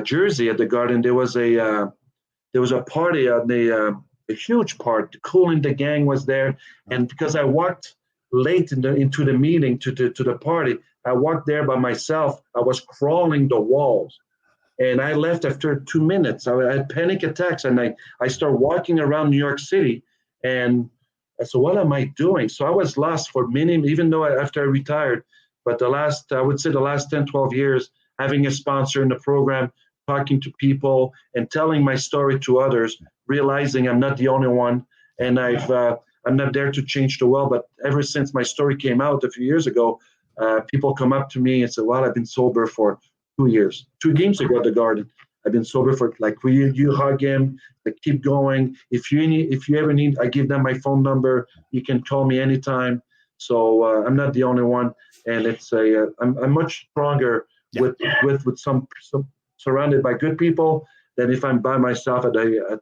F: Jersey at the Garden, there was a party on a huge party. Cool and the Gang was there, and because I walked late into the meeting to the party, I walked there by myself. I was crawling the walls, and I left after 2 minutes. I had panic attacks, and I started walking around New York City, and I said, "What am I doing?" So I was lost for many, even though after I retired. But I would say the last 10, 12 years. Having a sponsor in the program, talking to people and telling my story to others, realizing I'm not the only one. And I'm not there to change the world, but ever since my story came out a few years ago, people come up to me and say, well, I've been sober for 2 years. 2 games ago at the Garden. I've been sober for you hug him, keep going. If you ever need, I give them my phone number. You can call me anytime. So I'm not the only one. And I'm much stronger with some surrounded by good people than if I'm by myself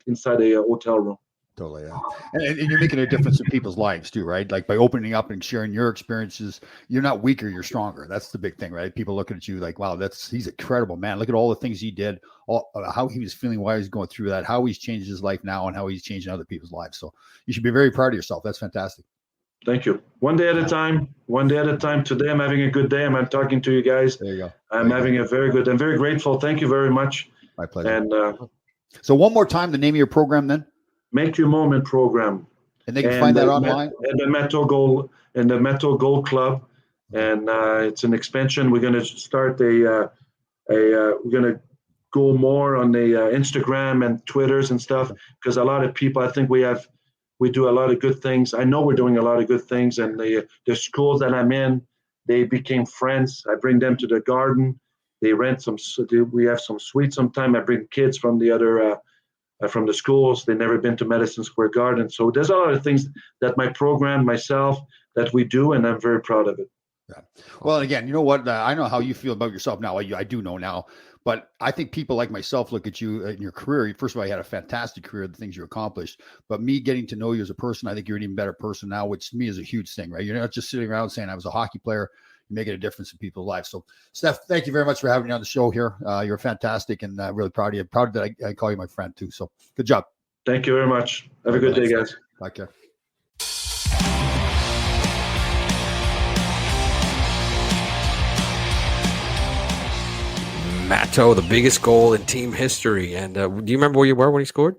F: inside a hotel room.
E: Totally, yeah. And you're making a difference in people's lives too, right? Like by opening up and sharing your experiences, you're not weaker, you're stronger. That's the big thing, right? People looking at you like, wow, he's incredible, man. Look at all the things he did, how he was feeling while he's going through that, how he's changed his life now, and how he's changing other people's lives. So you should be very proud of yourself. That's fantastic.
F: Thank you. One day at a time. Today I'm having a good day. I'm talking to you guys.
E: There you go.
F: I'm having a very good. I'm very grateful. Thank you very much.
E: My pleasure.
F: And
E: so one more time, the name of your program then?
F: Make Your Moment program.
E: And they can find that online?
F: And the Matteau Gold Club. And it's an expansion. We're going to start we're going to go more on the Instagram and Twitters and stuff, because a lot of people, I think we do a lot of good things. I know we're doing a lot of good things, and the schools that I'm in, they became friends. I bring them to the Garden. They rent we have some suites sometime. I bring kids from the other, from the schools. They've never been to Madison Square Garden. So there's a lot of things that my program, myself, that we do, and I'm very proud of it.
E: Yeah. Well, again, you know what? I know how you feel about yourself now. I do know now. But I think people like myself look at you in your career. First of all, you had a fantastic career, the things you accomplished. But me getting to know you as a person, I think you're an even better person now, which to me is a huge thing, right? You're not just sitting around saying I was a hockey player. You're making a difference in people's lives. So, Steph, thank you very much for having me on the show here. You're fantastic, and really proud of you. Proud that I call you my friend too. So, good job.
F: Thank you very much. Have a good day, guys.
E: Take care.
D: Matteau, the biggest goal in team history. And do you remember where you were when he scored?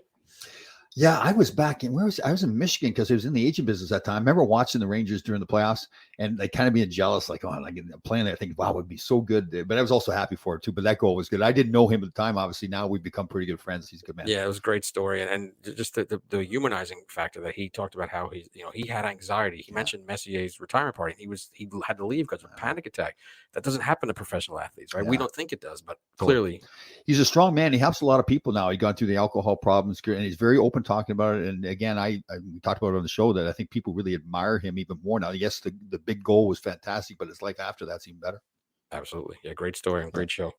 E: Yeah, I was back in I was in Michigan because I was in the agent business at that time. I remember watching the Rangers during the playoffs and like kind of being jealous, like, oh, like playing there, I think, wow, it would be so good. But I was also happy for it too. But that goal was good. I didn't know him at the time. Obviously, now we've become pretty good friends. He's a good man.
D: Yeah, it was a great story, and just the humanizing factor that he talked about, how he had anxiety. He mentioned Messier's retirement party. He had to leave because of a panic attack. That doesn't happen to professional athletes, right? Yeah. We don't think it does, but clearly
E: he's a strong man. He helps a lot of people now. He got through the alcohol problems, and he's very open talking about it. And again, we talked about it on the show that I think people really admire him even more now. Yes, the big goal was fantastic, but his life after that's even better.
D: Absolutely. Yeah, great story and great show.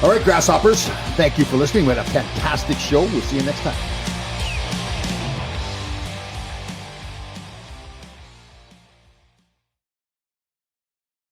E: All right, Grasshoppers, thank you for listening. We had a fantastic show. We'll see you next time.